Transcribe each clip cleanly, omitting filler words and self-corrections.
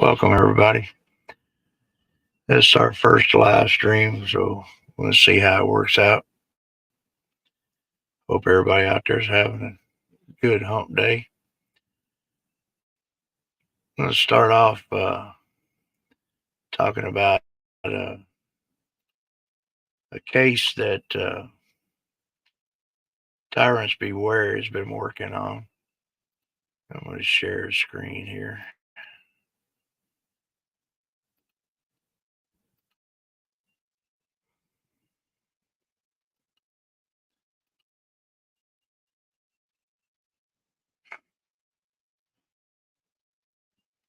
Welcome, everybody. This is our first live stream, so we'll see how it works out. Hope everybody out there is having a good hump day. Let's start off talking about a case that Tyrants Beware has been working on. I'm going to share a screen here.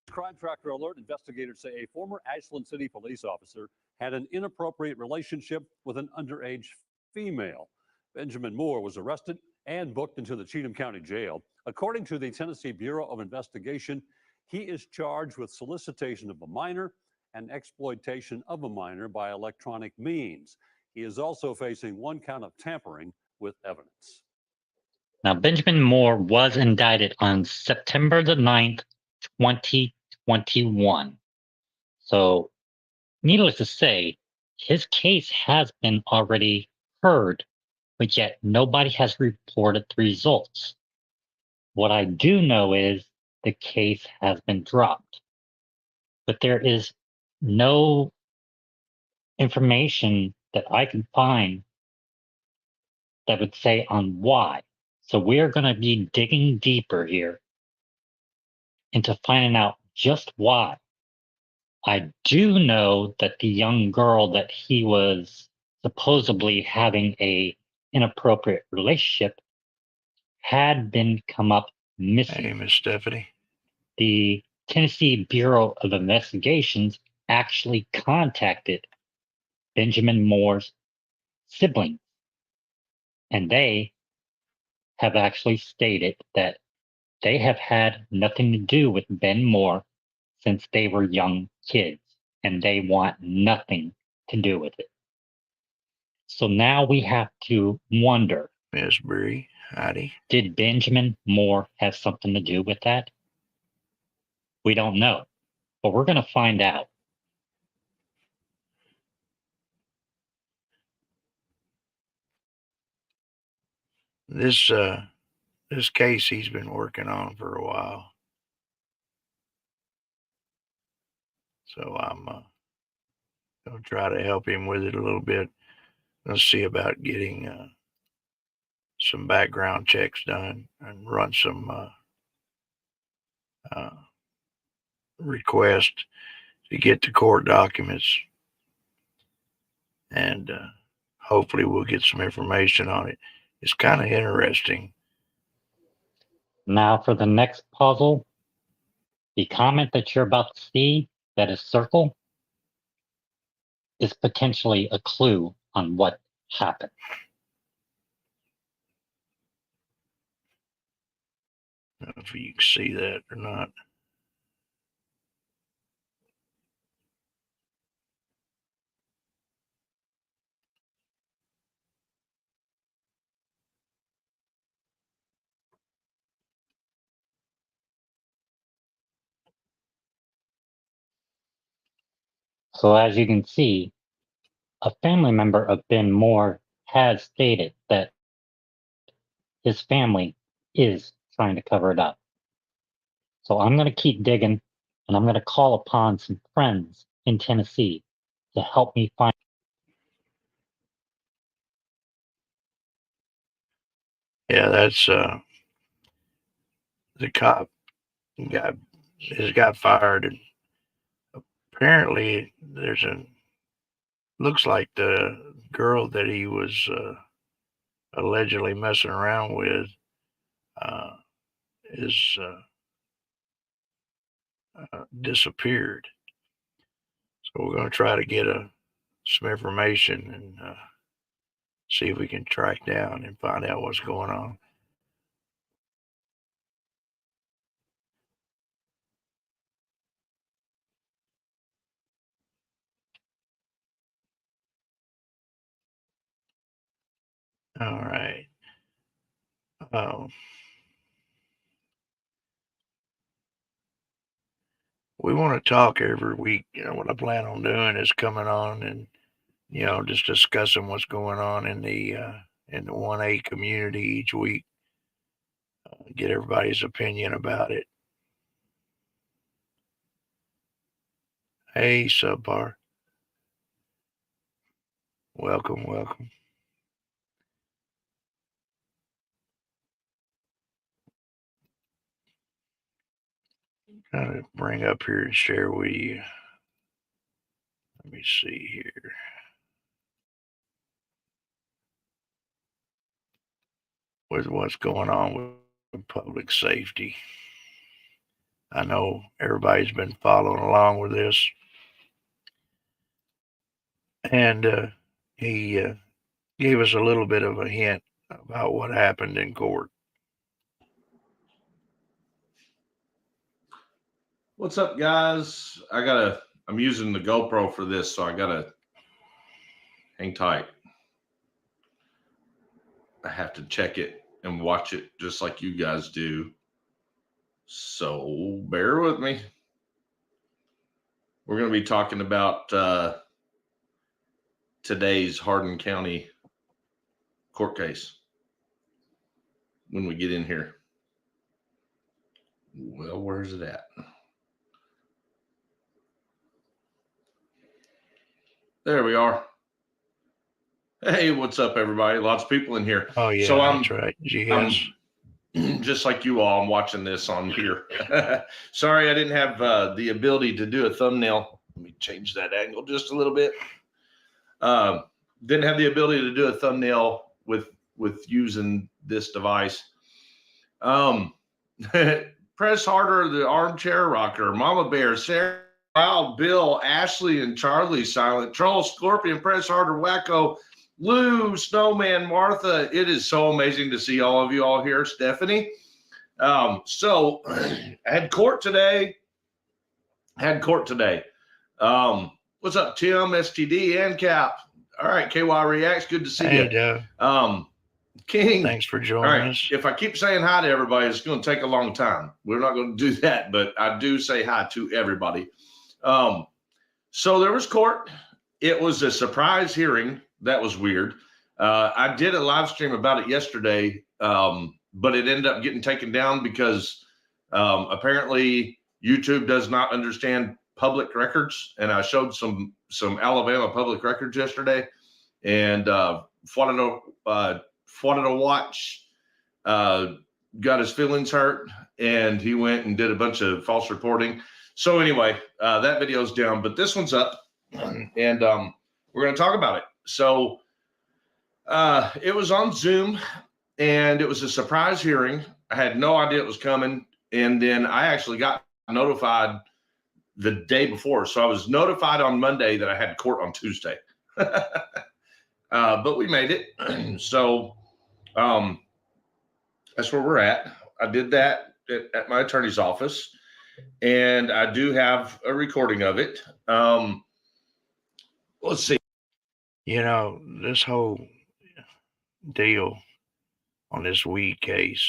Crime Tracker alert. Investigators say a former Ashland City police officer had an inappropriate relationship with an underage female. Benjamin Moore was arrested and booked into the Cheatham County Jail. According to the Tennessee Bureau of Investigation, he is charged with solicitation of a minor and exploitation of a minor by electronic means. He is also facing one count of tampering with evidence. Now, Benjamin Moore was indicted on September the 9th, 2021. So, needless to say, his case has been already heard, but yet nobody has reported the results. What I do know is the case has been dropped, but there is no information that I can find that would say on why. So we're going to be digging deeper here into finding out just why. I do know that the young girl that he was supposedly having a inappropriate relationship had been come up missing. Hey, Miss Stephanie. The Tennessee Bureau of Investigations actually contacted Benjamin Moore's siblings, and they have actually stated that they have had nothing to do with Ben Moore since they were young kids, and they want nothing to do with it. So now we have to wonder, Miss Bree, howdy. did Benjamin Moore have something to do with that? We don't know, but we're going to find out. This case he's been working on for a while. So I'm going to try to help him with it a little bit. Let's see about getting some background checks done and run some request to get the court documents, and hopefully we'll get some information on it. It's kind of interesting. Now for the next puzzle, the comment that you're about to see that is circle is potentially a clue on what happened. I don't know if you can see that or not. So as you can see, a family member of Ben Moore has stated that his family is trying to cover it up. So I'm going to keep digging, and I'm going to call upon some friends in Tennessee to help me find. Yeah, that's the cop got fired, and apparently looks like the girl that he was allegedly messing around with is disappeared. So we're going to try to get some information and see if we can track down and find out what's going on. All right. we want to talk every week. What I plan on doing is coming on and just discussing what's going on in the 1A community each week. Get everybody's opinion about it. Hey, Subpar. Welcome, welcome. Trying to bring up here and share with you. Let me see here. With what's going on with public safety. I know everybody's been following along with this. And he gave us a little bit of a hint about what happened in court. What's up, guys? I'm using the GoPro for this, so I gotta hang tight. I have to check it and watch it just like you guys do. So bear with me. We're going to be talking about today's Hardin County court case when we get in here. Well, where's it at? There we are. Hey, what's up, everybody? Lots of people in here. Oh, yeah, so that's right. GS. Just like you all, I'm watching this on here. Sorry, I didn't have the ability to do a thumbnail. Let me change that angle just a little bit. Didn't have the ability to do a thumbnail with using this device. Press harder, the armchair rocker, Mama Bear, Sarah, Wild Bill, Ashley, and Charlie, Silent Troll, Scorpion, Press harder, Wacko, Lou, Snowman, Martha. It is so amazing to see all of you all here. Stephanie. So I had court today. What's up, Tim, STD, and Cap? All right, KY Reacts. Good to see you. Doug. King. Thanks for joining us. If I keep saying hi to everybody, it's going to take a long time. We're not going to do that, but I do say hi to everybody. So there was court. It was a surprise hearing. That was weird. I did a live stream about it yesterday, but it ended up getting taken down because apparently YouTube does not understand public records. And I showed some Alabama public records yesterday, and Fuadito Watch got his feelings hurt, and he went and did a bunch of false reporting. So anyway, that video's down, but this one's up, and we're going to talk about it. So it was on Zoom, and it was a surprise hearing. I had no idea it was coming, and then I actually got notified the day before. So I was notified on Monday that I had court on Tuesday. But we made it. So that's where we're at. I did that at my attorney's office, and I do have a recording of it. Let's see. This whole deal on this weed case,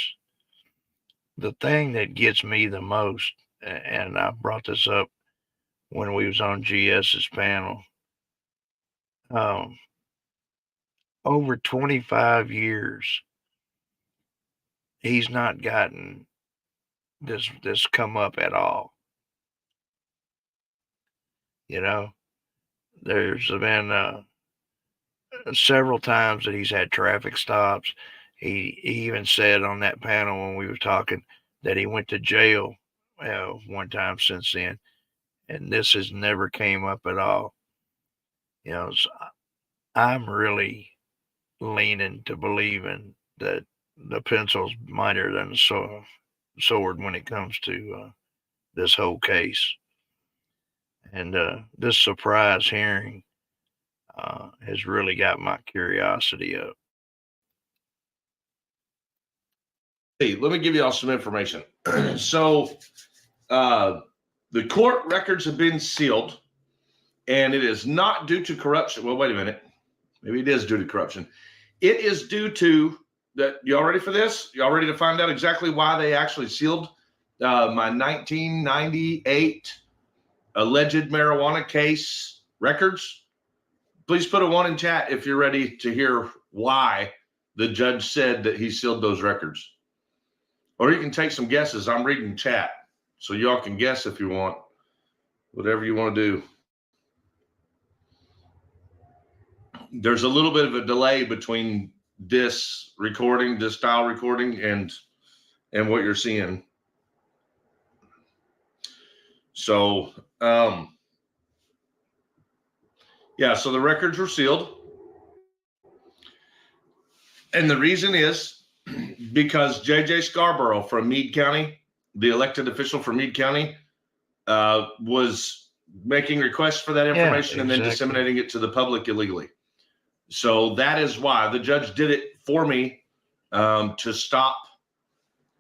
the thing that gets me the most, and I brought this up when we was on GS's panel, over 25 years, he's not gotten this come up at all. There's been several times that he's had traffic stops. He even said on that panel when we were talking that he went to jail one time since then, and this has never came up at all. So I'm really leaning to believing that the pencil's mightier than the sword when it comes to this whole case. And this surprise hearing has really got my curiosity up. Hey, let me give you all some information. So the court records have been sealed, and it is not due to corruption. Well, wait a minute. Maybe it is due to corruption. It is due to that. Y'all ready for this? Y'all ready to find out exactly why they actually sealed my 1998 alleged marijuana case records? Please put a 1 in chat if you're ready to hear why the judge said that he sealed those records. Or you can take some guesses. I'm reading chat, so y'all can guess if you want. Whatever you want to do. There's a little bit of a delay between this recording, this style recording, and what you're seeing. So, yeah, so the records were sealed. And the reason is because J.J. Scarborough from Meade County, the elected official from Meade County, was making requests for that information and then disseminating it to the public illegally. So that is why the judge did it for me, to stop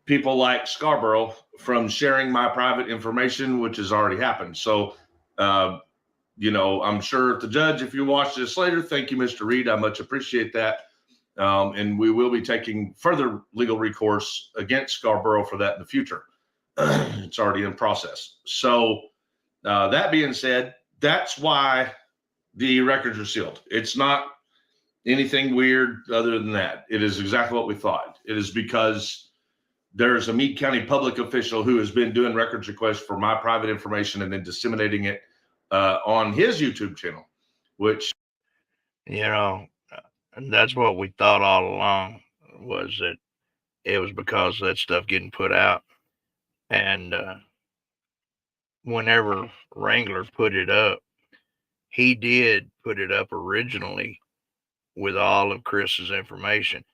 people like Scarborough from sharing my private information, which has already happened. So, I'm sure the judge, if you watch this later, thank you, Mr. Reed. I much appreciate that. And we will be taking further legal recourse against Scarborough for that in the future. It's already in process. So that being said, that's why the records are sealed. It's not anything weird other than that. It is exactly what we thought. It is because there's a Meade County public official who has been doing records requests for my private information and then disseminating it on his YouTube channel, which, and that's what we thought all along, was that it was because of that stuff getting put out. And whenever Wrangler put it up, he did put it up originally with all of Chris's information.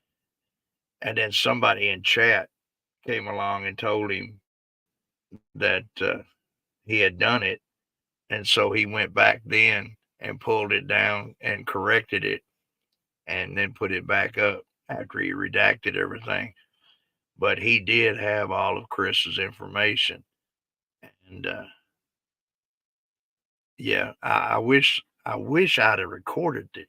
And then somebody in chat came along and told him that he had done it. And so he went back then and pulled it down and corrected it and then put it back up after he redacted everything. But he did have all of Chris's information. And yeah, I wish I'd have recorded it.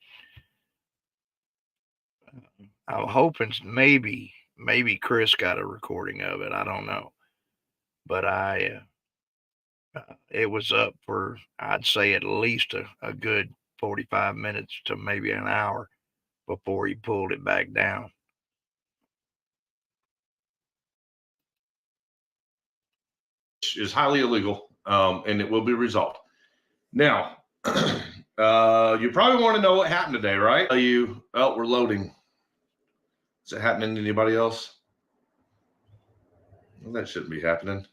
I'm hoping maybe Chris got a recording of it. I don't know. But it was up for, I'd say, at least a good 45 minutes to maybe an hour before he pulled it back down. is highly illegal, and it will be resolved. Now, you probably want to know what happened today, right? We're loading. Is it happening to anybody else? Well, that shouldn't be happening.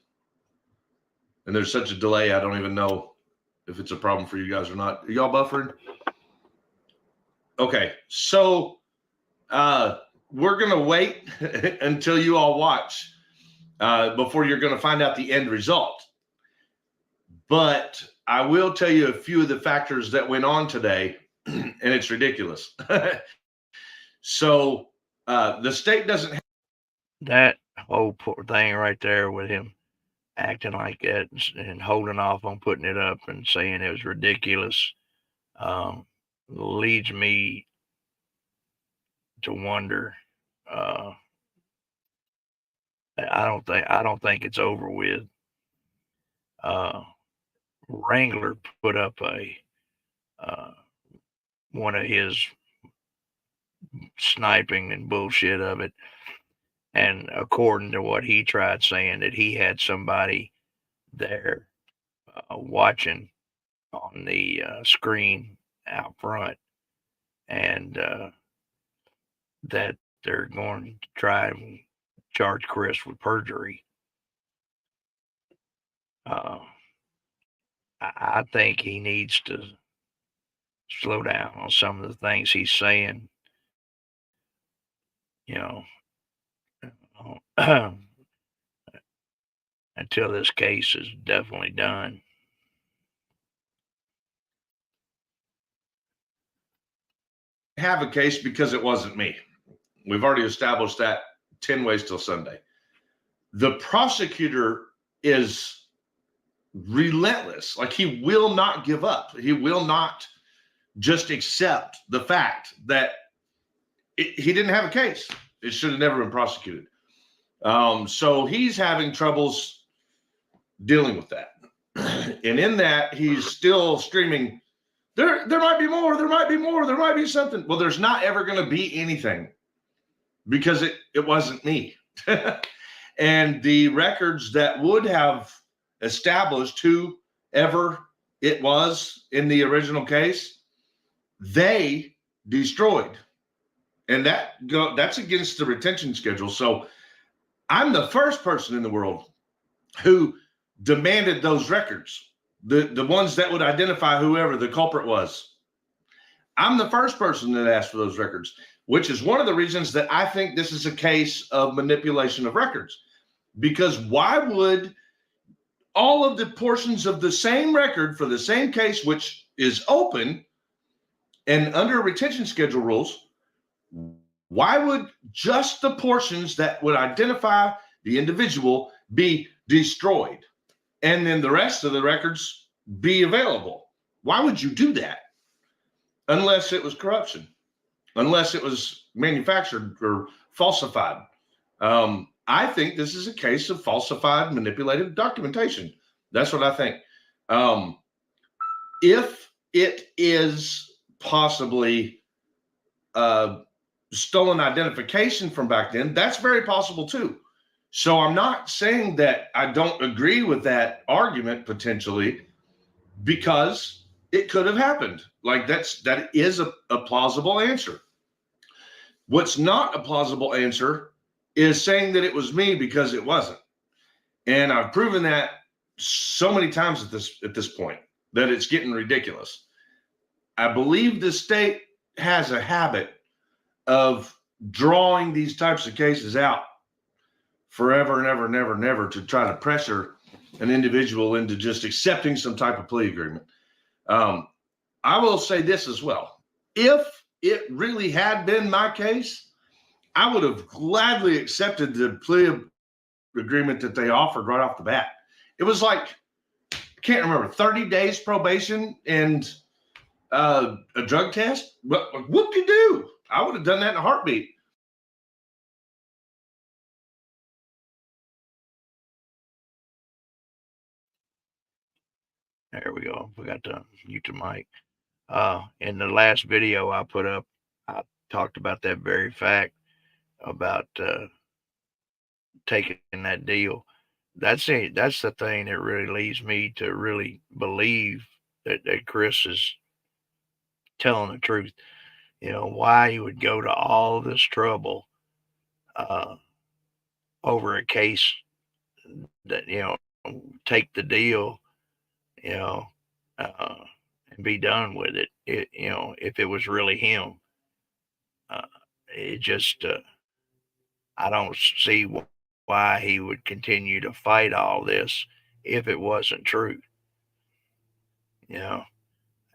And there's such a delay, I don't even know if it's a problem for you guys or not. Are y'all buffering? Okay, so we're going to wait until you all watch before you're going to find out the end result. But I will tell you a few of the factors that went on today, and it's ridiculous. So the state doesn't have that whole thing right there with him acting like that and holding off on putting it up and saying it was ridiculous leads me to wonder. I don't think it's over with. Wrangler put up one of his sniping and bullshit of it. And according to what he tried saying, that he had somebody there watching on the screen out front, and that they're going to try and charge Chris with perjury. I think he needs to slow down on some of the things he's saying. Until this case is definitely done. have a case because it wasn't me. We've already established that 10 ways till Sunday. The prosecutor is relentless. Like, he will not give up. He will not just accept the fact that he didn't have a case. It should have never been prosecuted. So he's having troubles dealing with that. And in that, he's still screaming, there might be more, there might be more, there might be something. Well, there's not ever going to be anything because it wasn't me. And the records that would have established whoever it was in the original case, they destroyed. And that's against the retention schedule. So I'm the first person in the world who demanded those records, the ones that would identify whoever the culprit was. I'm the first person that asked for those records, which is one of the reasons that I think this is a case of manipulation of records. Because why would all of the portions of the same record for the same case, which is open and under retention schedule rules, why would just the portions that would identify the individual be destroyed and then the rest of the records be available? Why would you do that? Unless it was corruption, unless it was manufactured or falsified. I think this is a case of falsified, manipulated documentation. That's what I think. If it is possibly stolen identification from back then, that's very possible too. So I'm not saying that I don't agree with that argument potentially, because it could have happened. Like that is a plausible answer. What's not a plausible answer is saying that it was me, because it wasn't. And I've proven that so many times at this point that it's getting ridiculous. I believe the state has a habit of drawing these types of cases out forever and ever and ever and ever to try to pressure an individual into just accepting some type of plea agreement. I will say this as well. If it really had been my case, I would have gladly accepted the plea agreement that they offered right off the bat. It was like, I can't remember, 30 days probation and a drug test. But whoop-de-doo. I would have done that in a heartbeat. There we go. We got the YouTube mic. In the last video I put up, I talked about that very fact about taking that deal. That's it. That's the thing that really leads me to really believe that Chris is telling the truth. You know, why he would go to all this trouble over a case that, you know, take the deal, you know, and be done with it. You know, if it was really him, it just, I don't see why he would continue to fight all this if it wasn't true, you know,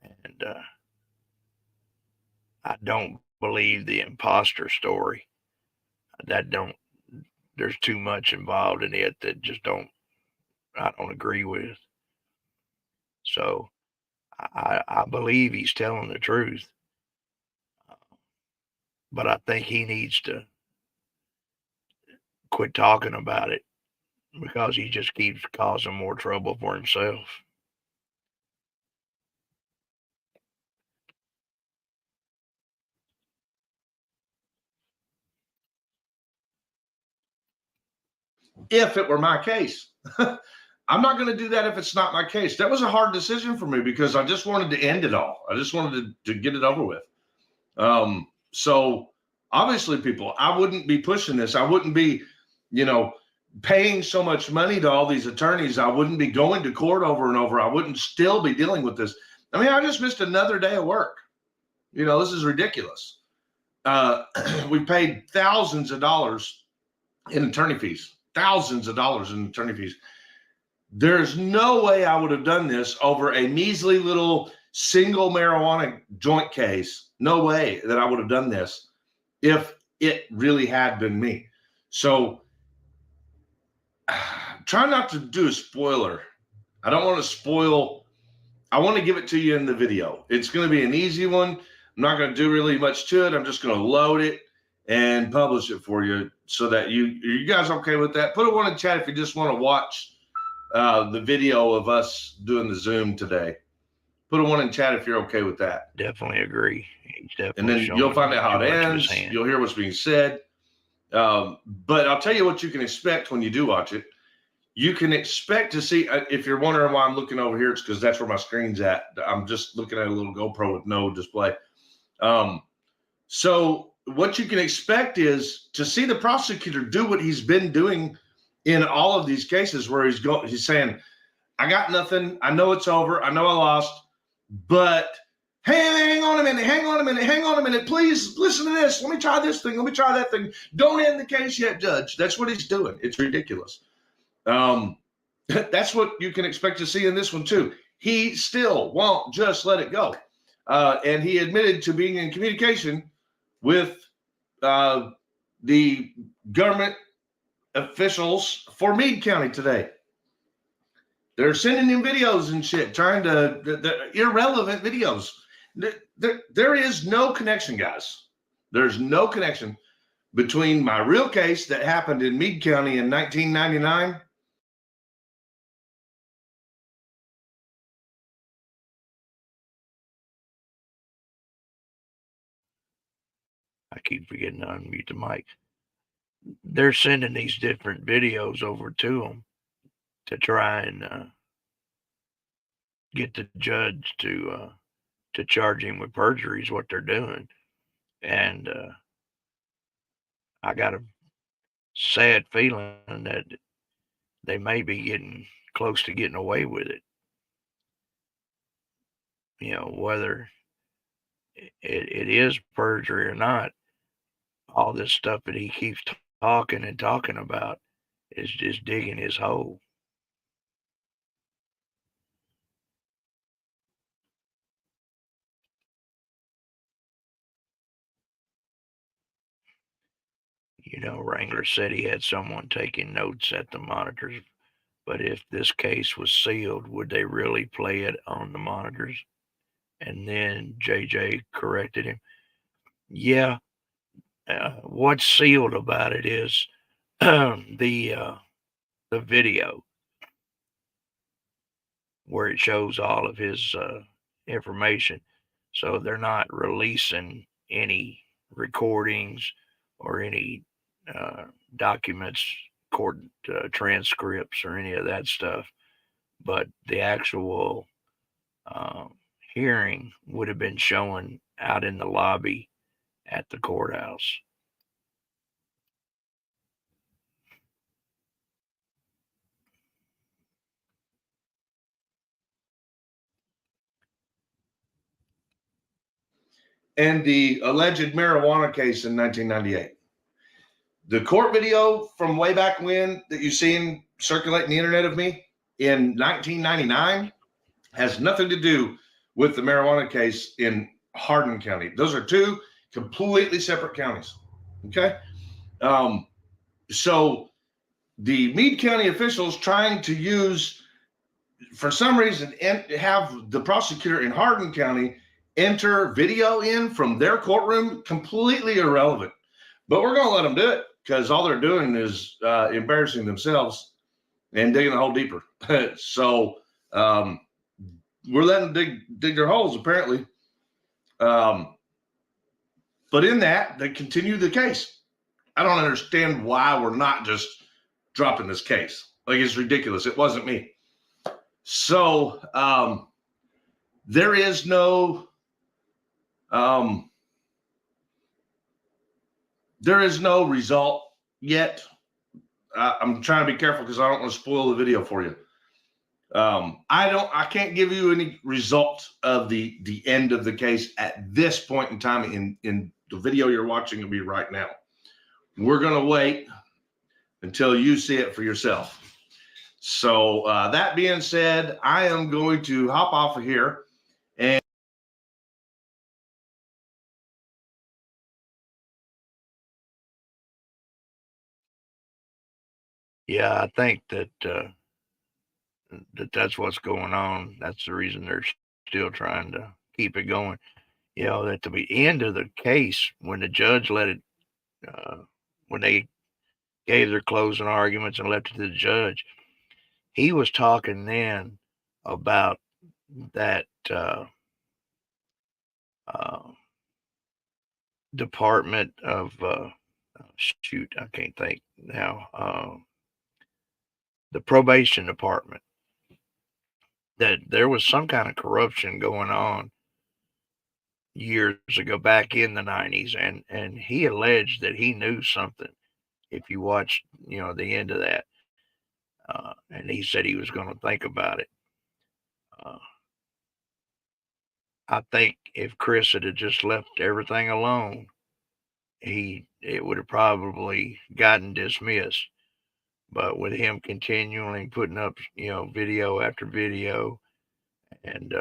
and I don't believe the imposter story. There's too much involved in it that I don't agree with. So I believe he's telling the truth, but I think he needs to quit talking about it, because he just keeps causing more trouble for himself. If it were my case. I'm not going to do that if it's not my case. That was a hard decision for me because I just wanted to end it all. I just wanted to get it over with. So obviously, people, I wouldn't be pushing this. I wouldn't be, paying so much money to all these attorneys. I wouldn't be going to court over and over. I wouldn't still be dealing with this. I mean, I just missed another day of work. This is ridiculous. We paid thousands of dollars in attorney fees. Thousands of dollars in attorney fees. There's no way I would have done this over a measly little single marijuana joint case. No way that I would have done this if it really had been me. So try not to do a spoiler. I don't want to spoil. I want to give it to you in the video. It's going to be an easy one. I'm not going to do really much to it. I'm just going to load it and publish it for you so that you guys okay with that? Put a one in chat if you just want to watch the video of us doing the Zoom today. Put a one in chat if you're okay with that. Definitely agree. He's definitely And then you'll find out how it ends. You'll hear what's being said. But I'll tell you what you can expect when you do watch it. You can expect to see, if you're wondering why I'm looking over here, it's because that's where my screen's at. I'm just looking at a little GoPro with no display. So what you can expect is to see the prosecutor do what he's been doing in all of these cases where he's saying, I got nothing. I know it's over. I know I lost, but hey, hang on a minute. Please listen to this. Let me try this thing. Let me try that thing. Don't end the case yet, Judge. That's what he's doing. It's ridiculous. That's what you can expect to see in this one too. He still won't just let it go. And he admitted to being in communication with the government officials for Meade County today. They're sending him videos and shit, trying to irrelevant videos. There is no connection, guys. There's no connection between my real case that happened in Meade County in 1999 I keep forgetting to unmute the mic. They're sending these different videos over to them to try and get the judge to charge him with perjury is what they're doing. And I got a sad feeling that they may be getting close to getting away with it. You know, whether it is perjury or not, all this stuff that he keeps talking and talking about is just digging his hole. You know, Wrangler said he had someone taking notes at the monitors, but if this case was sealed, would they really play it on the monitors? And then JJ corrected him. Yeah, what's sealed about it is the video where it shows all of his information. So they're not releasing any recordings or any documents, court transcripts, or any of that stuff. But the actual hearing would have been shown out in the lobby at the courthouse. and the alleged marijuana case in 1998. The court video from way back when that you've seen circulating the internet of me in 1999 has nothing to do with the marijuana case in Hardin County. Those are two completely separate counties. Okay. So the Meade County officials trying to use, for some reason, and have the prosecutor in Hardin County enter video in from their courtroom, completely irrelevant. But we're going to let them do it because all they're doing is embarrassing themselves and digging a hole deeper. So we're letting them dig their holes, apparently. But in that, they continue the case. I don't understand why we're not just dropping this case. Like, it's ridiculous. It wasn't me. So there is no result yet. I'm trying to be careful because I don't want to spoil the video for you. I can't give you any result of the end of the case at this point in time in the video you're watching of me right now. We're going to wait until you see it for yourself. So that being said, I am going to hop off of here. And Yeah, I think that that's what's going on. That's the reason they're still trying to keep it going. You know, at the end of the case, when the judge let it, when they gave their closing arguments and left it to the judge, he was talking then about that Department of shoot, I can't think now. The probation department, that there was some kind of corruption going on years ago, back in the 90s, and he alleged that he knew something. If you watched, the end of that, and he said he was going to think about it. Uh, I think if Chris had just left everything alone, it would have probably gotten dismissed. But with him continually putting up, video after video, and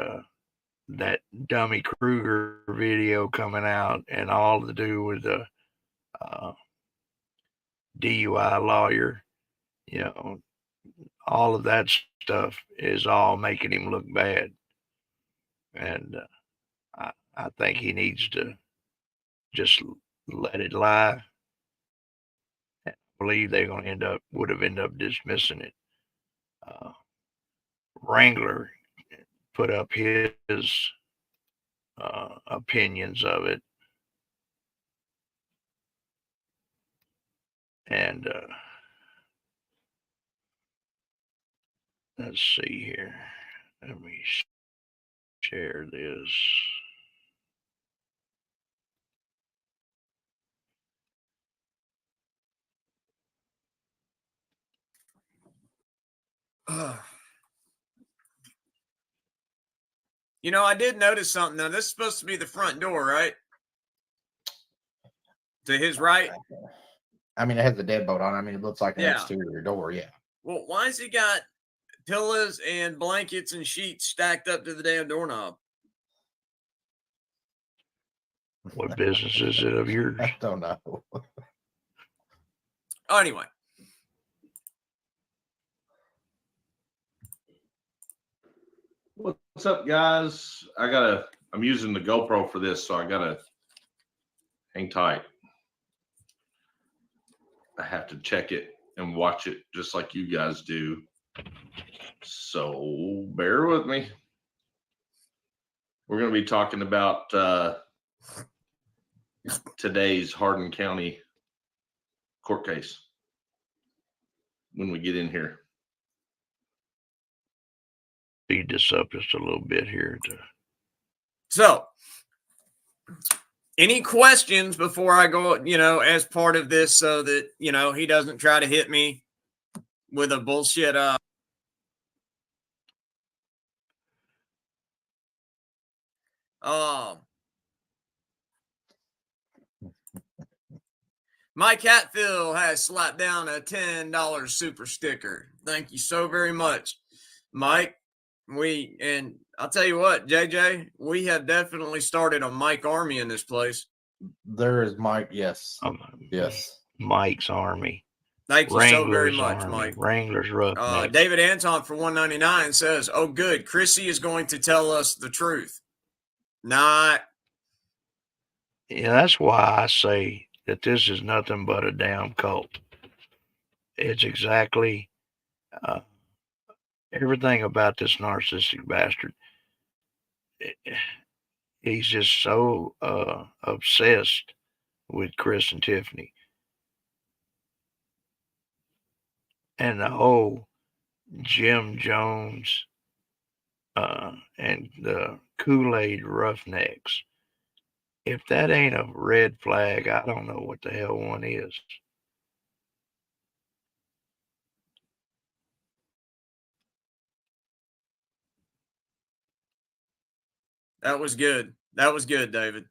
that dummy Kruger video coming out, and all to do with the uh, DUI lawyer, you know, all of that stuff is all making him look bad. And I think he needs to just let it lie. I believe they're going to would have ended up dismissing it. Wrangler put up his opinions of it. And let's see here. Let me share this. I did notice something. Now, this is supposed to be the front door, right? To his right? I mean, it has the deadbolt on. I mean, it looks like an Yeah. exterior door. Yeah. Well, why has he got pillows and blankets and sheets stacked up to the damn doorknob? What business is it of yours? I don't know. Oh, anyway. What's up, guys? I'm using the GoPro for this, so I gotta hang tight. I have to check it and watch it just like you guys do. So bear with me. We're going to be talking about today's Hardin County court case when we get in here. Speed this up just a little bit here. So, any questions before I go, as part of this, so that, he doesn't try to hit me with a bullshit Mike Hatfield has slapped down a $10 super sticker. Thank you so very much, Mike. And I'll tell you what, JJ, we have definitely started a Mike army in this place. There is Mike. Yes. Yes. Mike's Army. Thank you Wrangler's so very much, Army. Mike. Wrangler's Roughnecks. David Anton for $1.99 says, "Oh, good. Chrissy is going to tell us the truth." Not. Yeah, that's why I say that this is nothing but a damn cult. It's exactly everything about this narcissistic bastard. He's just so obsessed with Chris and Tiffany. And the whole Jim Jones and the Kool-Aid Roughnecks. If that ain't a red flag, I don't know what the hell one is. That was good. That was good, David.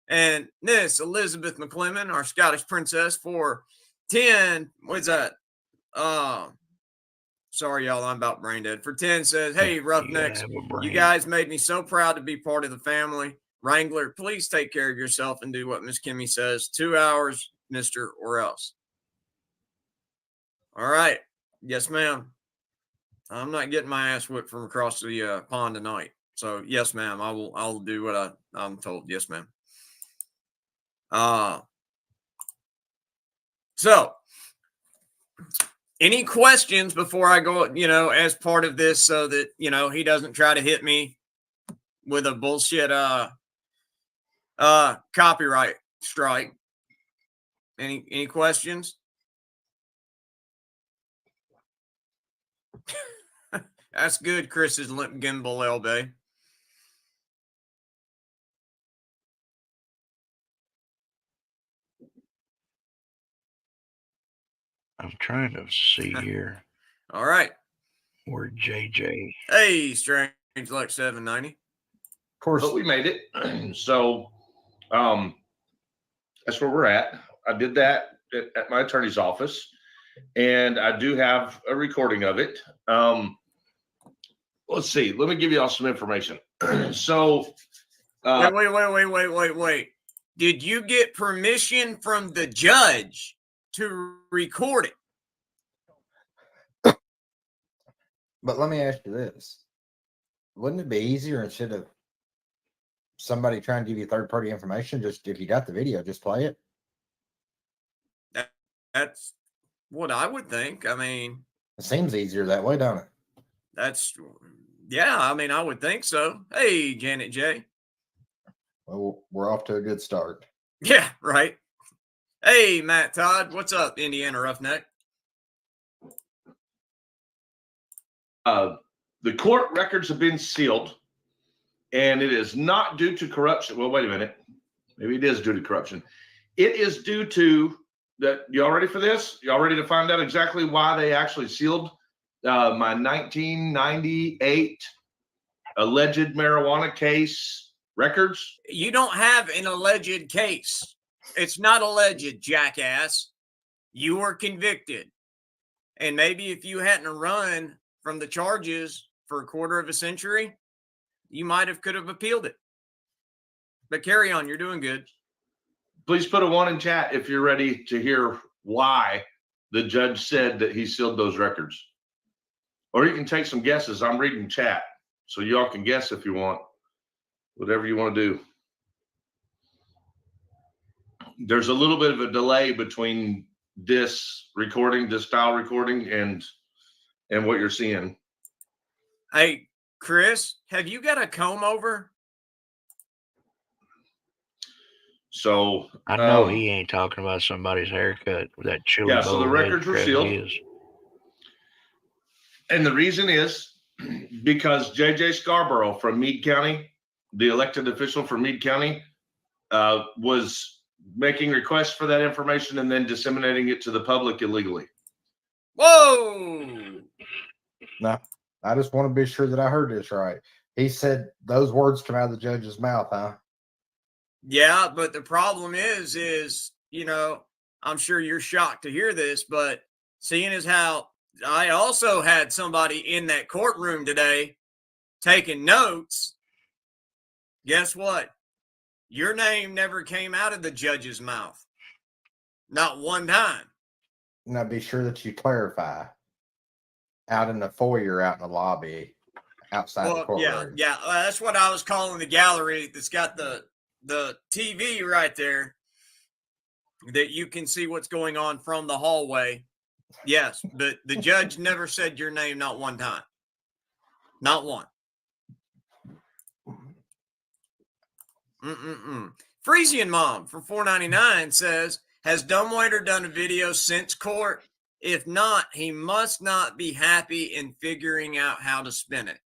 And this, Elizabeth McClellan, our Scottish princess, for 10. What's that? Sorry, y'all. I'm about brain dead. For 10 says, "Hey, Roughnecks, you guys made me so proud to be part of the family. Wrangler, please take care of yourself and do what Miss Kimmy says. 2 hours, mister, or else." All right. Yes, ma'am. I'm not getting my ass whipped from across the pond tonight. So, yes, ma'am. I'll do what I'm told. Yes, ma'am. So, Any questions before I go, as part of this, so that, he doesn't try to hit me with a bullshit copyright strike? Any questions? That's good. Chris's limp gimbal elbow. I'm trying to see here All right. where JJ. Hey, Strange Luck 790. Of course. But we made it. So that's where we're at. I did that at my attorney's office, and I do have a recording of it. Let's see. Let me give you all some information. So Wait. Did you get permission from the judge to record it? But let me ask you this. Wouldn't it be easier, instead of somebody trying to give you third-party information, just if you got the video, just play it? That's what I would think. I mean, It seems easier that way, don't it? I would think so. Hey, Janet J. Well, we're off to a good start. Yeah, right. Hey, Matt Todd. What's up, Indiana Roughneck? the court records have been sealed, and it is not due to corruption. Well, wait a minute. Maybe it is due to corruption. It is due to that. Y'all ready for this? Y'all ready to find out exactly why they actually sealed my 1998 alleged marijuana case records? You don't have an alleged case. It's not alleged, jackass. You were convicted. And maybe if you hadn't run from the charges for a quarter of a century, you could have appealed it. But carry on. You're doing good. Please put a 1 in chat if you're ready to hear why the judge said that he sealed those records. Or you can take some guesses. I'm reading chat, so y'all can guess if you want. Whatever you want to do. There's a little bit of a delay between this recording, this style recording, and what you're seeing. Hey, Chris, have you got a comb over? So I know he ain't talking about somebody's haircut with that chili bowl. Yeah, so the records were sealed. And the reason is because J.J. Scarborough from Meade County, the elected official from Meade County, was making requests for that information and then disseminating it to the public illegally. Whoa! No, I just want to be sure that I heard this right. He said those words come out of the judge's mouth, huh? Yeah, but the problem is, I'm sure you're shocked to hear this, but seeing as how I also had somebody in that courtroom today taking notes, guess what? Your name never came out of the judge's mouth. Not one time. Now be sure that you clarify out in the foyer, out in the lobby, outside the courtroom. Yeah. That's what I was calling the gallery that's got the TV right there that you can see what's going on from the hallway. Yes, but the judge never said your name, not one time. Not one. Frisian Mom for $4.99 says, has Dumbwaiter done a video since court? If not, he must not be happy in figuring out how to spin it.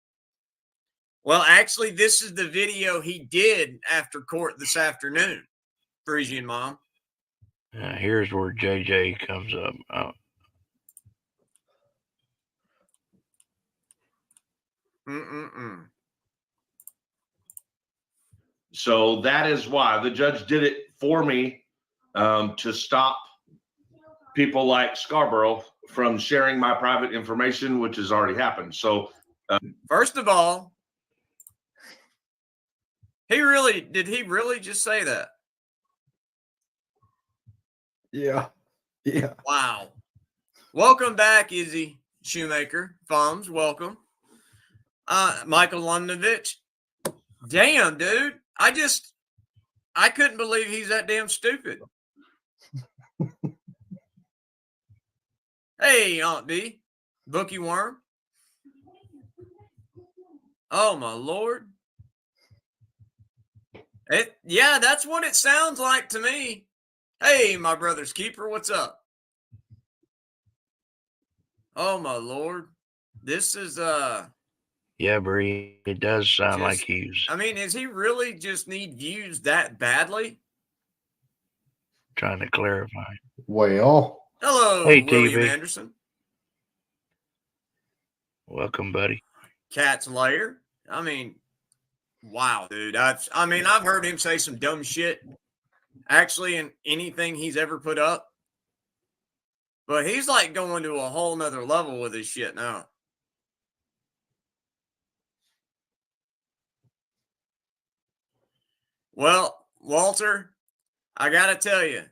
Well, actually, this is the video he did after court this afternoon, Frisian Mom. Here's where JJ comes up. So that is why the judge did it for me, to stop people like Scarborough from sharing my private information, which has already happened. So first of all, did he really just say that? Yeah. Yeah. Wow. Welcome back, Izzy Shoemaker. Fums, welcome. Michael Lundovich. Damn, dude. I couldn't believe he's that damn stupid. Hey, Aunt D, Bookie Worm. Oh my lord. Yeah, that's what it sounds like to me. Hey, my brother's keeper, what's up? Oh my lord. This is Yeah, Bree, it does sound like just, he's I mean, is he really just need views that badly? trying to clarify. Well, Hello, Hey, William TV. Anderson. Welcome, buddy. Cat's Lair. I mean, wow, dude. I've heard him say some dumb shit actually in anything he's ever put up. But he's like going to a whole nother level with his shit now. Well, Walter, I got to tell you,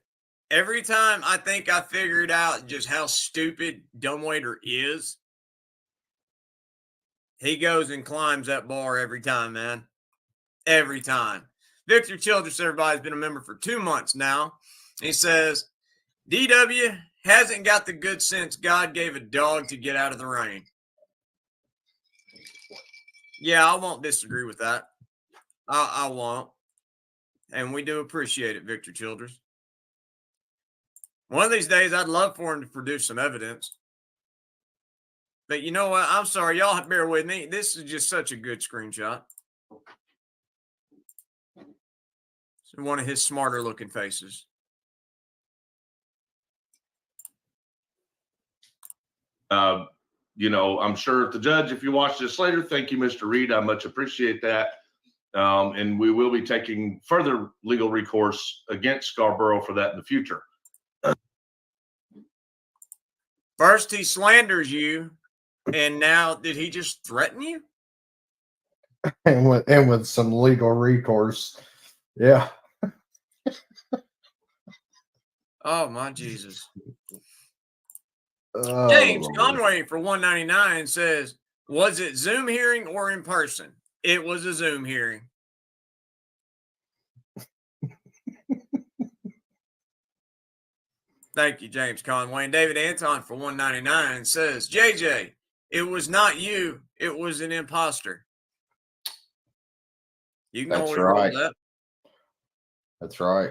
every time I think I figured out just how stupid Dumbwaiter is, he goes and climbs that bar every time, man. Every time. Victor Childress, everybody's been a member for 2 months now. He says, DW hasn't got the good sense God gave a dog to get out of the rain. Yeah, I won't disagree with that. I won't. And we do appreciate it, Victor Childress. One of these days, I'd love for him to produce some evidence. But you know what? I'm sorry. Y'all bear with me. This is just such a good screenshot. It's one of his smarter looking faces. You know, I'm sure the judge, if you watch this later, thank you, Mr. Reed. I much appreciate that. And we will be taking further legal recourse against Scarborough for that in the future. First, he slanders you. And now, did he just threaten you? and with some legal recourse. Yeah. Oh, my Jesus. Oh, James Lord. Conway for $1.99 says, was it Zoom hearing or in person? It was a Zoom hearing. Thank you, James Conway. And David Anton for $1.99 says, JJ, it was not you. It was an imposter. You can That's only roll right. that. That's right.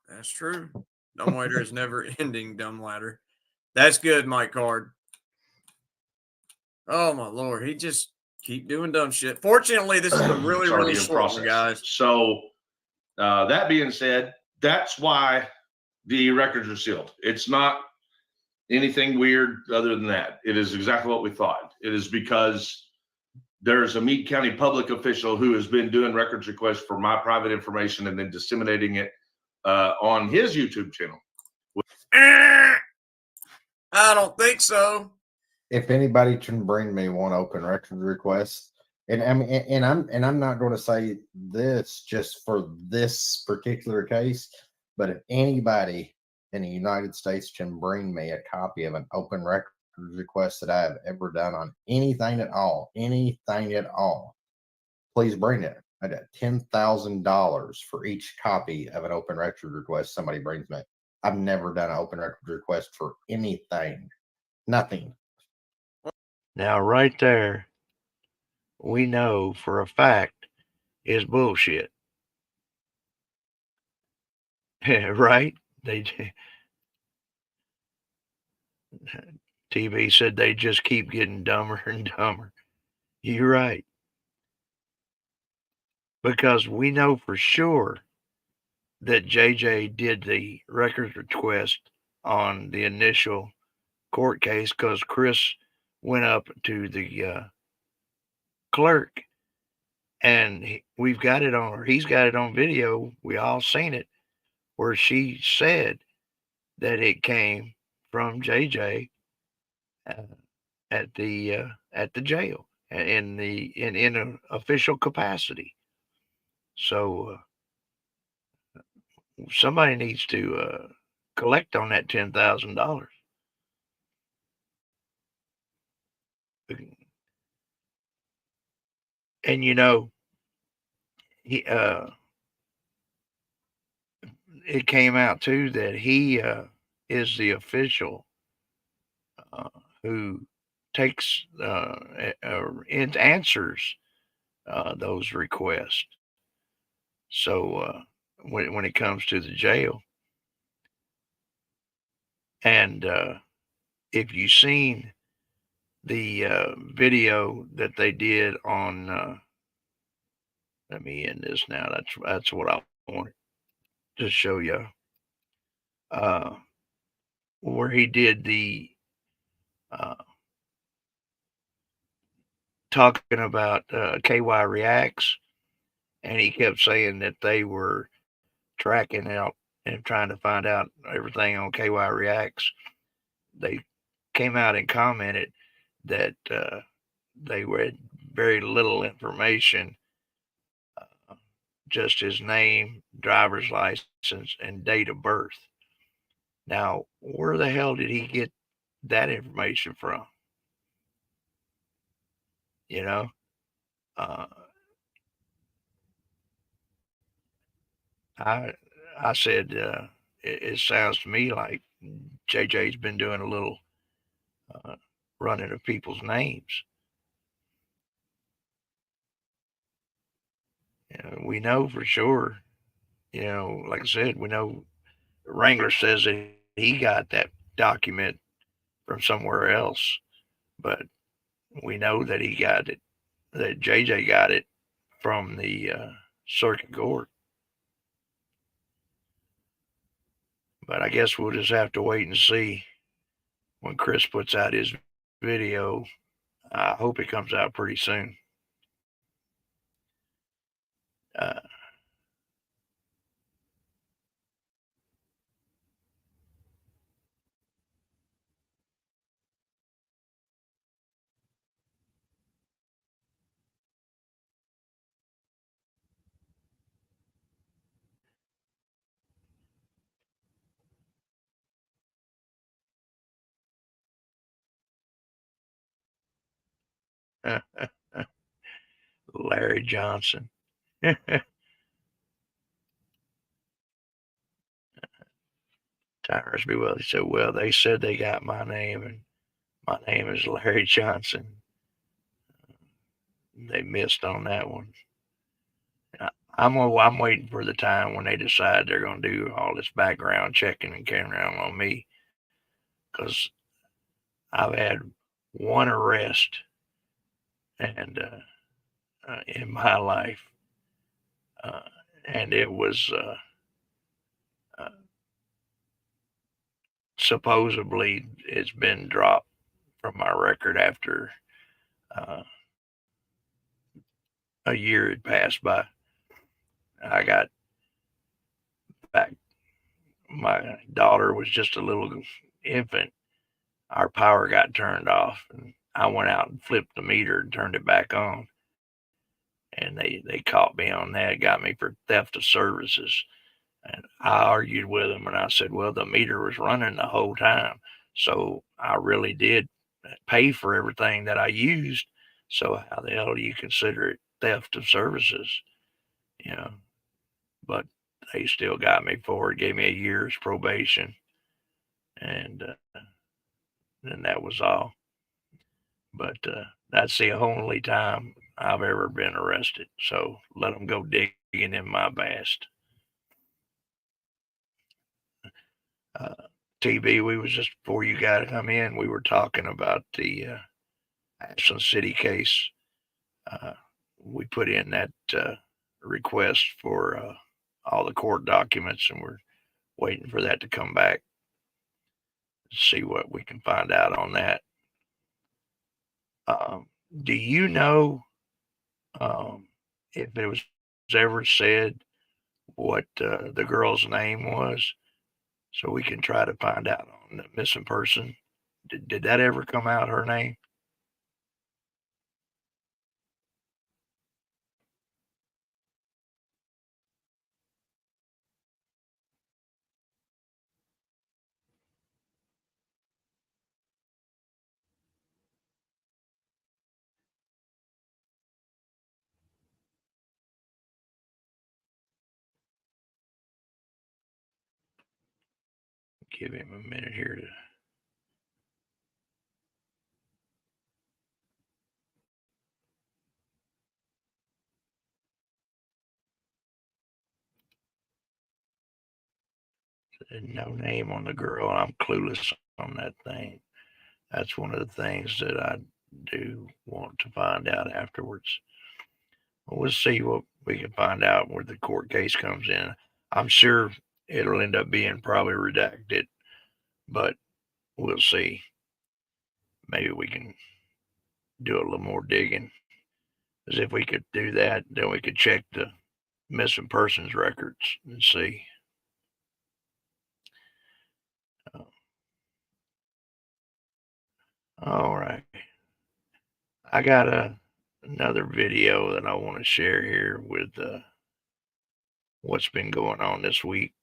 That's true. Dumbwaiter is never ending, Dumbwaiter. That's good, Mike Card. Oh, my Lord. He just keep doing dumb shit. Fortunately, this is a really, really short one, guys. So that being said, that's why the records are sealed. It's not anything weird other than that. It is exactly what we thought. It is because there's a Meade County public official who has been doing records requests for my private information and then disseminating it on his YouTube channel. I don't think so. If anybody can bring me one open record request, and I mean, and I'm not going to say this just for this particular case, but if anybody in the United States can bring me a copy of an open record request that I have ever done on anything at all, please bring it. I got $10,000 for each copy of an open record request somebody brings me. I've never done an open record request for anything, nothing. Now, right there, we know for a fact is bullshit. Right? TV said they just keep getting dumber and dumber. You're right. Because we know for sure that JJ did the records request on the initial court case because Chris went up to the clerk and we've got it on, or he's got it on video. We all seen it where she said that it came from JJ at the jail in an official capacity. So somebody needs to collect on that $10,000. And you know, he it came out too that he is the official who takes answers those requests. So when it comes to the jail, and if you've seen the video that they did on, let me end this now. That's what I wanted to show you. Uh, where he did the uh, talking about KY Reacts, and he kept saying that they were tracking out and trying to find out everything on KY Reacts. They came out and commented that they had very little information, uh, just his name, driver's license, and date of birth. Now, where the hell did he get that information from? You know, uh, I I said it sounds to me like JJ's been doing a little uh, running of people's names. We know for sure. Like I said, we know Wrangler says that he got that document from somewhere else, but we know that he got it, that JJ got it from the circuit court. But I guess we'll just have to wait and see when Chris puts out his video. I hope it comes out pretty soon. Uh, Larry Johnson. Tyrus be well. He said, "Well, they said they got my name, and my name is Larry Johnson. They missed on that one." I'm waiting for the time when they decide they're going to do all this background checking and carrying around on me, because I've had one arrest and in my life, uh, and it was uh, supposedly it's been dropped from my record after uh, a year had passed by. I got back. My daughter was just a little infant. Our power got turned off, and I went out and flipped the meter and turned it back on. And they caught me on that, got me for theft of services. And I argued with them, and I said, well, the meter was running the whole time. So I really did pay for everything that I used. So how the hell do you consider it theft of services? You know, but they still got me for it, gave me a year's probation, and then that was all. But that's the only time I've ever been arrested. So let them go digging in my past. Uh, TV, we was just before you got to come in, we were talking about the Ashland City case. Uh, we put in that request for all the court documents, and we're waiting for that to come back to see what we can find out on that. Um, do you know um, if it was ever said what the girl's name was, so we can try to find out on the missing person? Did that ever come out, her name? Give him a minute here to. No name on the girl. I'm clueless on that thing. That's one of the things that I do want to find out afterwards. We'll see what we can find out where the court case comes in. I'm sure it'll end up being probably redacted, but we'll see. Maybe we can do a little more digging. Because if we could do that, then we could check the missing persons records and see. Uh, all right. I got another video that I want to share here with what's been going on this week.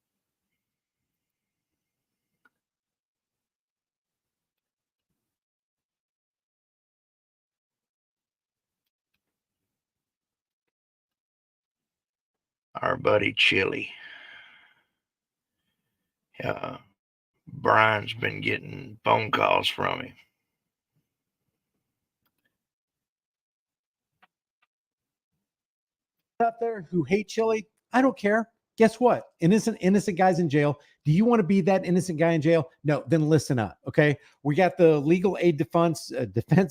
Our buddy Chili. Brian's been getting phone calls from him. Out there who hate Chili, I don't care. Guess what? Innocent guys in jail. Do you want to be that innocent guy in jail? No, then listen up. Okay. We got the legal aid defense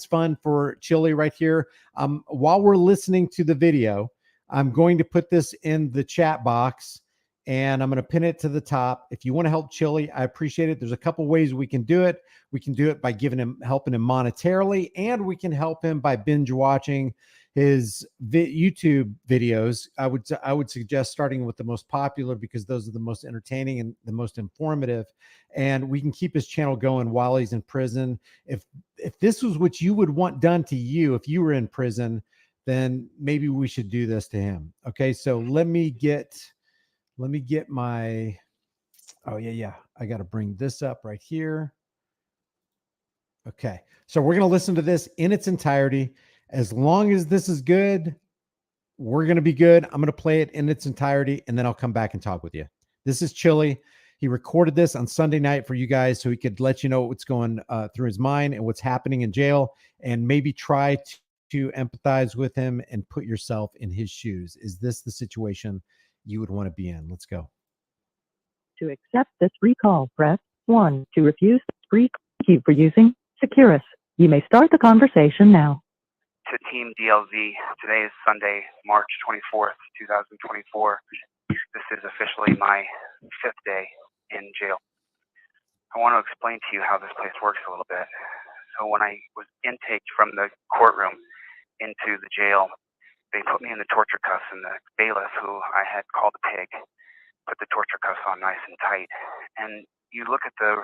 fund for Chili right here. While we're listening to the video, I'm going to put this in the chat box and I'm going to pin it to the top. If you want to help Chili, I appreciate it. There's a couple ways we can do it. We can do it by helping him monetarily, and we can help him by binge watching his YouTube videos. I would suggest starting with the most popular because those are the most entertaining and the most informative, and we can keep his channel going while he's in prison. If this was what you would want done to you if you were in prison, then maybe we should do this to him. Okay, so let me get my, oh yeah, I got to bring this up right here. Okay, so we're going to listen to this in its entirety. As long as this is good, we're going to be good. I'm going to play it in its entirety, and then I'll come back and talk with you. This is Chili. He recorded this on Sunday night for you guys so he could let you know what's going through his mind and what's happening in jail, and maybe try to empathize with him and put yourself in his shoes. Is this the situation you would want to be in? Let's go. To accept this recall, press 1. To refuse this recall, thank you for using Securus. You may start the conversation now. To Team DLZ, today is Sunday, March 24th, 2024. This is officially my 5th day in jail. I want to explain to you how this place works a little bit. So when I was intaked from the courtroom into the jail, they put me in the torture cuffs, and the bailiff, who I had called a pig, put the torture cuffs on nice and tight. And you look at the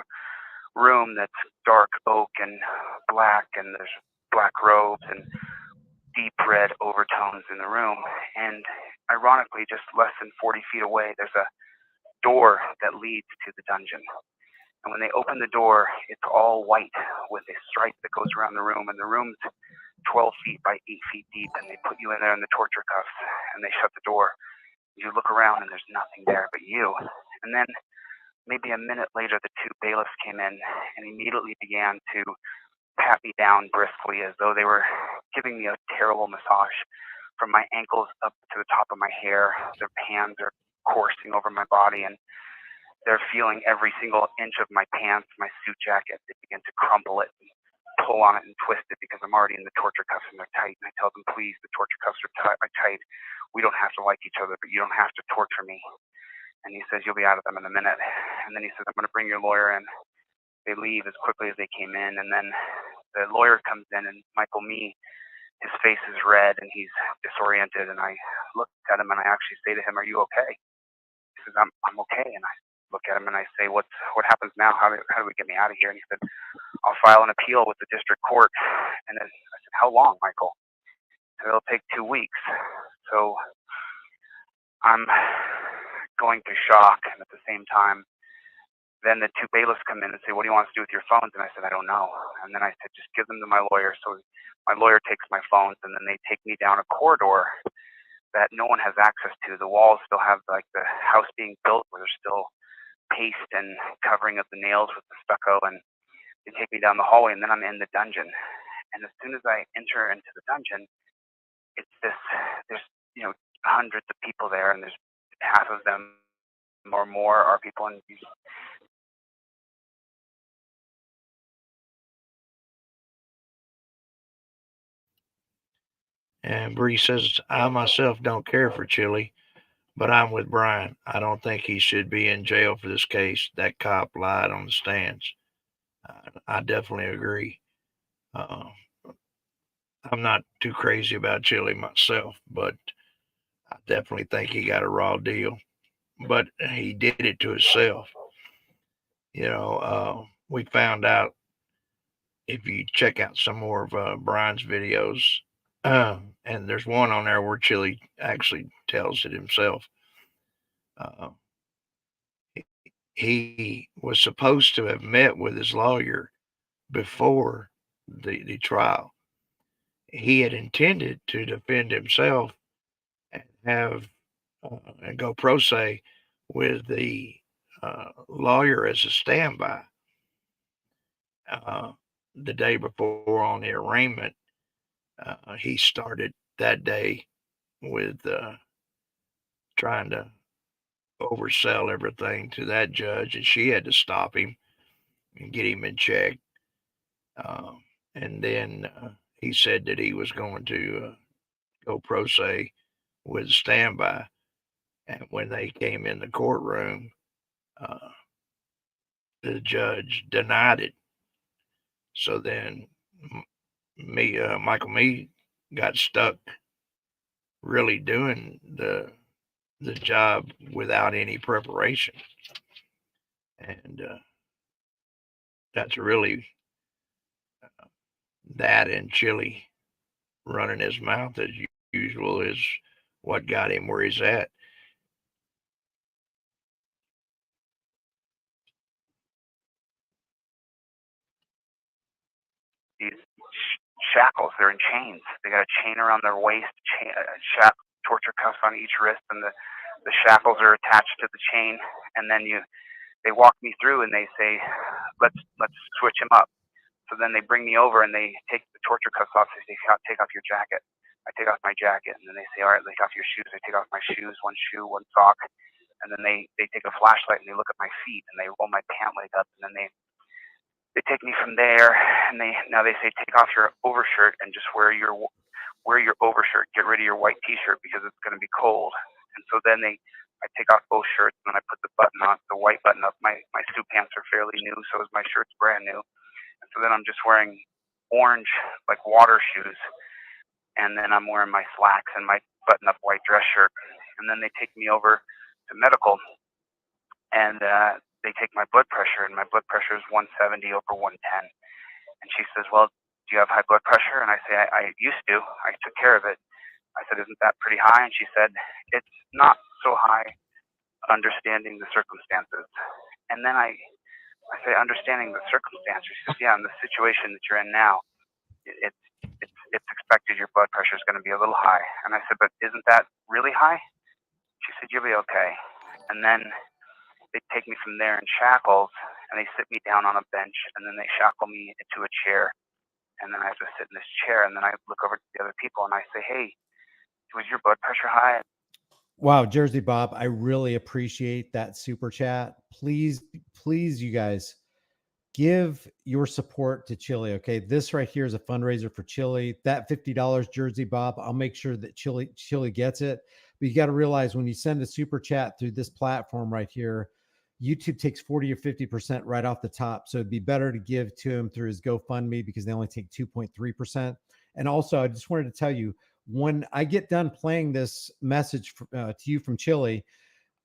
room that's dark oak and black, and there's black robes and deep red overtones in the room. And ironically, just less than 40 feet away, there's a door that leads to the dungeon. And when they open the door, it's all white with a stripe that goes around the room. And the room's 12 feet by 8 feet deep. And they put you in there in the torture cuffs, and they shut the door. You look around, and there's nothing there but you. And then maybe a minute later, the two bailiffs came in and immediately began to pat me down briskly as though they were giving me a terrible massage from my ankles up to the top of my hair. Their hands are coursing over my body, and they're feeling every single inch of my pants, my suit jacket. They begin to crumple it and pull on it and twist it because I'm already in the torture cuffs and they're tight. And I tell them, please, the torture cuffs are tight. We don't have to like each other, but you don't have to torture me. And he says, you'll be out of them in a minute. And then he says, I'm going to bring your lawyer in. They leave as quickly as they came in. And then the lawyer comes in, and Michael Mee, his face is red and he's disoriented. And I look at him and I actually say to him, are you okay? He says, I'm okay. And I look at him and I say, what happens now? How do we get me out of here? And he said, I'll file an appeal with the district court. And then I said, how long, Michael? He said, it'll take 2 weeks. So I'm going through shock, and at the same time, then the two bailiffs come in and say, what do you want us to do with your phones? And I said, I don't know. And then I said, just give them to my lawyer. So my lawyer takes my phones, and then they take me down a corridor that no one has access to. The walls still have like the house being built where there's still paste and covering of the nails with the stucco. And they take me down the hallway, and then I'm in the dungeon. And as soon as I enter into the dungeon, it's this, there's, hundreds of people there, and there's half of them or more are people in these And Bree says, I myself don't care for Chili, but I'm with Brian. I don't think he should be in jail for this case. That cop lied on the stands. I definitely agree. Uh, I'm not too crazy about Chili myself, but I definitely think he got a raw deal. But he did it to himself. We found out if you check out some more of Brian's videos, and there's one on there where Chili actually tells it himself. Uh, he was supposed to have met with his lawyer before the trial. He had intended to defend himself and have and go pro se with the lawyer as a standby. Uh, the day before on the arraignment, he started that day with trying to oversell everything to that judge, and she had to stop him and get him in check. Um, and then he said that he was going to go pro se with standby. And when they came in the courtroom, uh, the judge denied it. So then Michael Me got stuck really doing the job without any preparation, and that's really that and Chili running his mouth as usual is what got him where he's at. These shackles, they're in chains. They got a chain around their waist, torture cuffs on each wrist, and the shackles are attached to the chain. And then they walk me through and they say, let's switch him up. So then they bring me over and they take the torture cuffs off. They say, take off your jacket. I take off my jacket, and then they say, all right, take off your shoes. I take off my shoes, one shoe, one sock, and then they take a flashlight and they look at my feet and they roll my pant leg up, and then they take me from there, and now they say, take off your overshirt and just wear your overshirt. Get rid of your white T-shirt because it's going to be cold. And so then I take off both shirts and then I put the white button up. My suit pants are fairly new, so is my shirt's brand new. And so then I'm just wearing orange like water shoes, and then I'm wearing my slacks and my button-up white dress shirt. And then they take me over to medical, and they take my blood pressure, and my blood pressure is 170 over 110. And she says, well, do you have high blood pressure? And I say, I used to. I took care of it. I said, isn't that pretty high? And she said, it's not so high, understanding the circumstances. And then I say, understanding the circumstances. She says, yeah, in the situation that you're in now, it's expected your blood pressure is going to be a little high. And I said, but isn't that really high? She said, you'll be okay. And then they take me from there in shackles, and they sit me down on a bench, and then they shackle me into a chair. And then I have to sit in this chair, and then I look over to the other people, and I say, hey, was your blood pressure high? Wow, Jersey Bob, I really appreciate that super chat. Please, you guys, give your support to Chili. Okay, this right here is a fundraiser for Chili. That $50, Jersey Bob, I'll make sure that Chili gets it. But you got to realize when you send a super chat through this platform right here, YouTube takes 40 or 50% right off the top. So it'd be better to give to him through his GoFundMe because they only take 2.3%. And also, I just wanted to tell you, when I get done playing this message to you from Chili,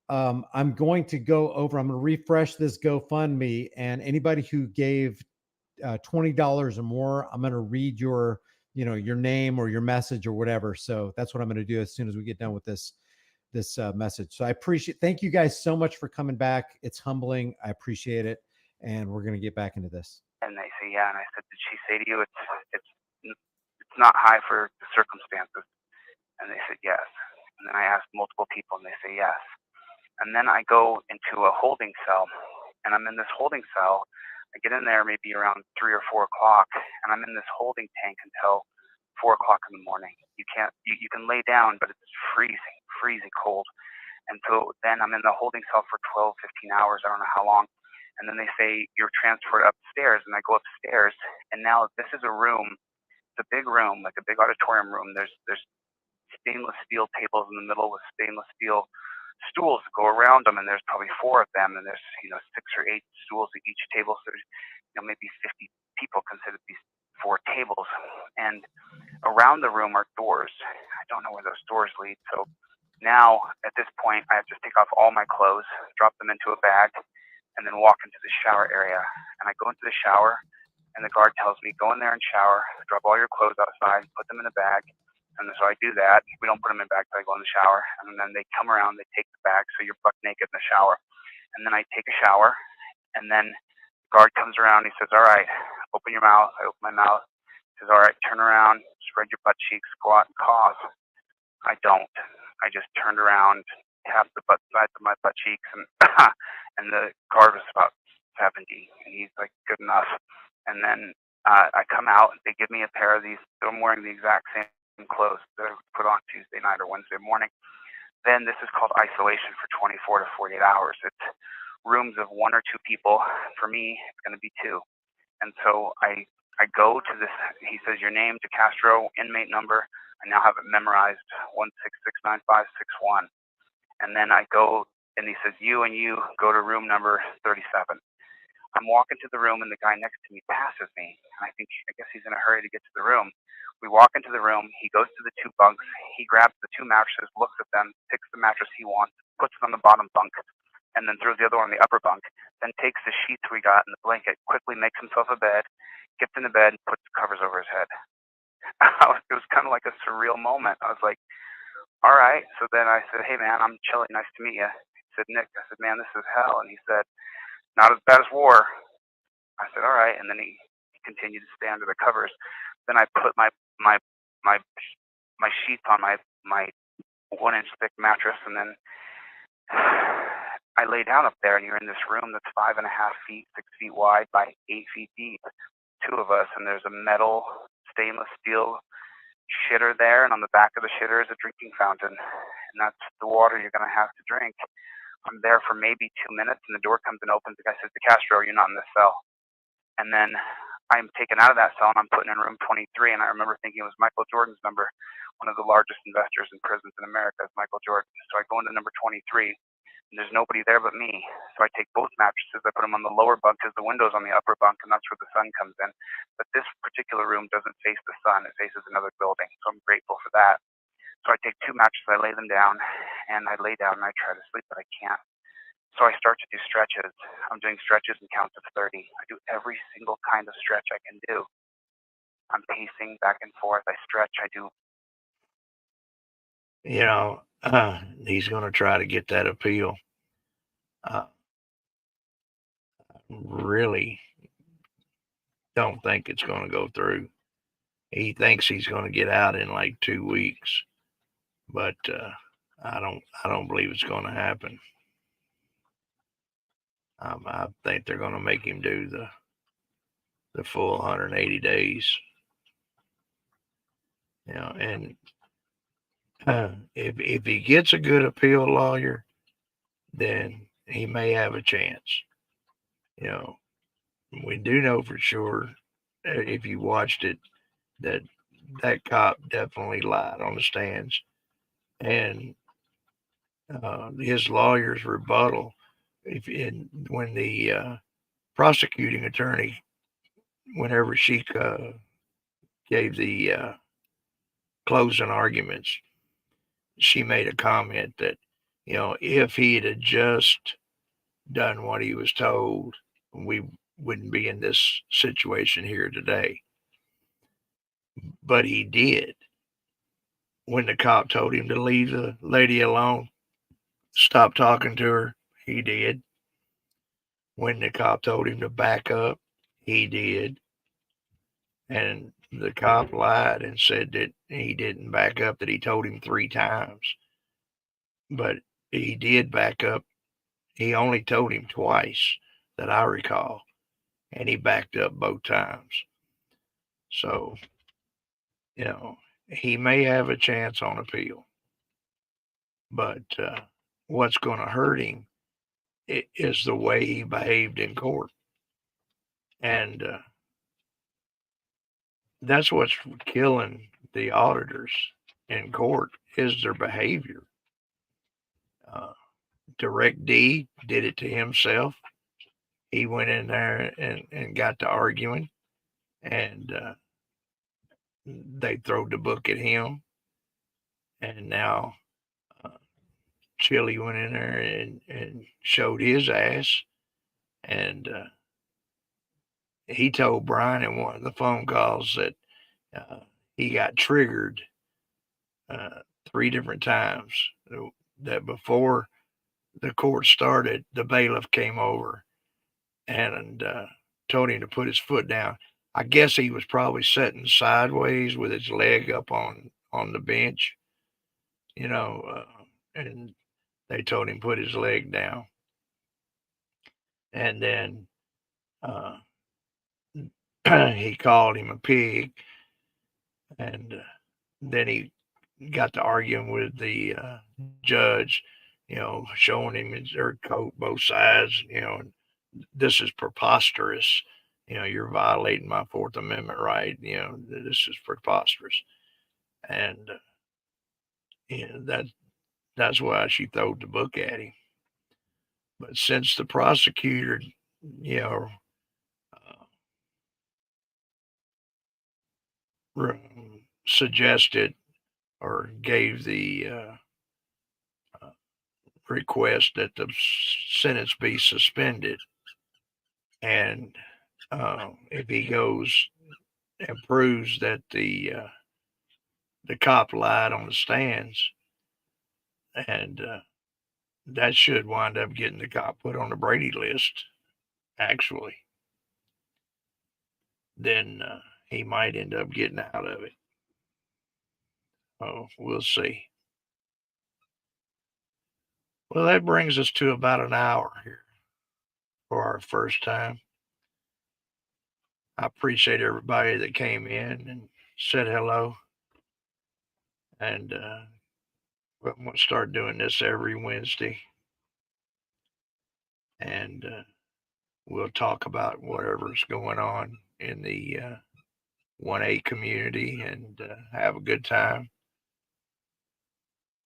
I'm going to go over, I'm going to refresh this GoFundMe, and anybody who gave $20 or more, I'm going to read your name or your message or whatever. So that's what I'm going to do as soon as we get done with this message. So thank you guys so much for coming back. It's humbling. I appreciate it. And we're going to get back into this. And they say, yeah. And I said, did she say to you it's not high for the circumstances? And they said, yes. And then I asked multiple people, and they say, yes. And then I go into a holding cell, and I'm in this holding cell. I get in there maybe around 3 or 4 o'clock, and I'm in this holding tank until 4 o'clock in the morning. You can lay down, but it's freezing cold. And so then I'm in the holding cell for 12, 15 hours. I don't know how long. And then they say, you're transferred upstairs. And I go upstairs, and now this is a room a big room, like a big auditorium room. There's stainless steel tables in the middle with stainless steel stools that go around them, and there's probably 4 of them, and there's 6 or 8 stools at each table. So there's maybe 50 people considered these 4 tables, and around the room are doors. I don't know where those doors lead. So now at this point, I have to take off all my clothes, drop them into a bag, and then walk into the shower area. And I go into the shower, and the guard tells me, go in there and shower, drop all your clothes outside, put them in a bag. And so I do that. We don't put them in bags. I go in the shower, and then they come around, they take the bag, so you're buck naked in the shower. And then I take a shower, and then the guard comes around, he says, all right, open your mouth. I open my mouth. He says, all right, turn around, spread your butt cheeks, go out and cough. I don't. I just turned around, tapped the butt sides of my butt cheeks, and and the guard was about 70, and he's like, good enough. And then I come out, they give me a pair of these. I'm wearing the exact same clothes that I put on Tuesday night or Wednesday morning. Then this is called isolation for 24 to 48 hours. It's rooms of 1 or 2 people. For me, it's going to be 2. And so I go to this. He says your name, DeCastro, inmate number. I now have it memorized, 1669561. And then I go, and he says you and you go to room number 37. I'm walking to the room, and the guy next to me passes me. And I guess he's in a hurry to get to the room. We walk into the room. He goes to the 2 bunks. He grabs the 2 mattresses, looks at them, picks the mattress he wants, puts it on the bottom bunk, and then throws the other one on the upper bunk. Then takes the sheets we got and the blanket, quickly makes himself a bed, gets in the bed, and puts the covers over his head. It was kind of like a surreal moment. I was like, all right. So then I said, hey, man, I'm Chili. Nice to meet you. He said, Nick. I said, man, this is hell. And he said, not as bad as war. I said, all right. And then he continued to stay under the covers. Then I put my sheets on my 1-inch thick mattress, and then I lay down up there, and you're in this room that's 5.5 feet, 6 feet wide by 8 feet deep. 2 of us, and there's a metal stainless steel shitter there, and on the back of the shitter is a drinking fountain, and that's the water you're going to have to drink. I'm there for maybe 2 minutes, and the door comes and opens. The guy says, DeCastro, you're not in this cell. And then I'm taken out of that cell, and I'm put in room 23, and I remember thinking it was Michael Jordan's number. One of the largest investors in prisons in America is Michael Jordan. So I go into number 23, and there's nobody there but me. So I take both mattresses, I put them on the lower bunk because the window's on the upper bunk, and that's where the sun comes in. But this particular room doesn't face the sun. It faces another building, so I'm grateful for that. So I take 2 mattresses, I lay them down, and I lay down, and I try to sleep, but I can't. So I start to do stretches. I'm doing stretches and counts of 30. I do every single kind of stretch I can do. I'm pacing back and forth. I stretch. I do. He's going to try to get that appeal. Really don't think it's going to go through. He thinks he's going to get out in like 2 weeks, but I don't believe it's going to happen. I think they're going to make him do the full 180 days. And if he gets a good appeal lawyer, then he may have a chance. We do know for sure, if you watched it, that cop definitely lied on the stands, and his lawyer's rebuttal, when the prosecuting attorney, whenever she gave the closing arguments, she made a comment that, if he had just done what he was told, we wouldn't be in this situation here today. But he did. When the cop told him to leave the lady alone, stop talking to her, he did. When the cop told him to back up, he did. And the cop lied and said that he didn't back up, that he told him 3 times. But he did back up. He only told him twice that I recall, and he backed up both times. So, he may have a chance on appeal. But what's going to hurt him is the way he behaved in court. And that's what's killing the auditors in court is their behavior. Direct D did it to himself. He went in there and got to arguing, and they throwed the book at him. And now Chili went in there and showed his ass, and he told Brian in one of the phone calls that he got triggered 3 different times. That before the court started, the bailiff came over and told him to put his foot down. I guess he was probably sitting sideways with his leg up on the bench, and they told him put his leg down. And then he called him a pig, and then he got to arguing with the judge, showing him his coat both sides, and this is preposterous. You're violating my Fourth Amendment right. This is preposterous. And that's why she throwed the book at him. But since the prosecutor, suggested or gave the request that the sentence be suspended, and if he goes and proves that the cop lied on the stands, and that should wind up getting the cop put on the Brady list, actually, then he might end up getting out of it. Oh, we'll see. Well, that brings us to about an hour here for our first time. I appreciate everybody that came in and said hello. And we're going to start doing this every Wednesday. And we'll talk about whatever's going on in the 1A community and have a good time.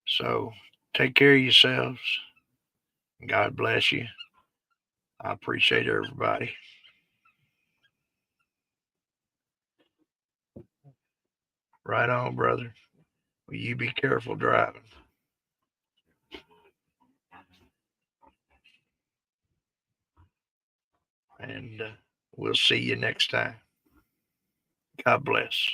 So take care of yourselves. God bless you. I appreciate everybody. Right on, brother. Well, you be careful driving. And we'll see you next time. God bless.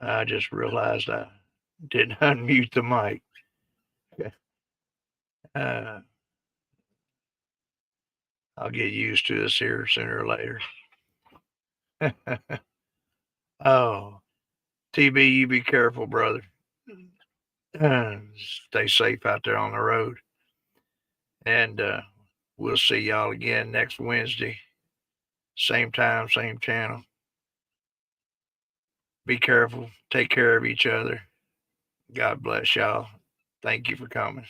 I just realized I didn't unmute the mic. I'll get used to this here sooner or later. Oh, TB, you be careful, brother. Stay safe out there on the road. And we'll see y'all again next Wednesday. Same time, same channel. Be careful. Take care of each other. God bless y'all. Thank you for coming.